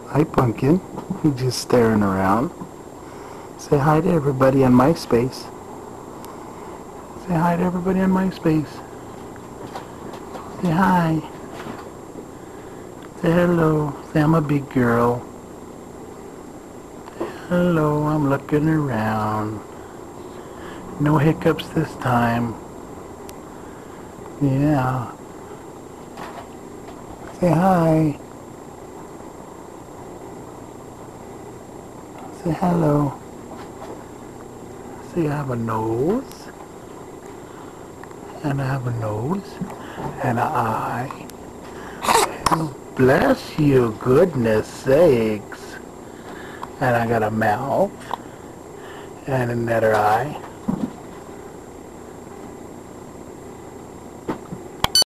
Hi, Pumpkin. You just staring around. Say hi to everybody on MySpace. Say hi to everybody on MySpace. Say hi. Say hello. Say I'm a big girl. Say hello, I'm looking around. No hiccups this time. Yeah. Say hi. Say hello. See, I have a nose, and I have a nose, and an eye. And bless you, goodness sakes. And I got a mouth, and another eye.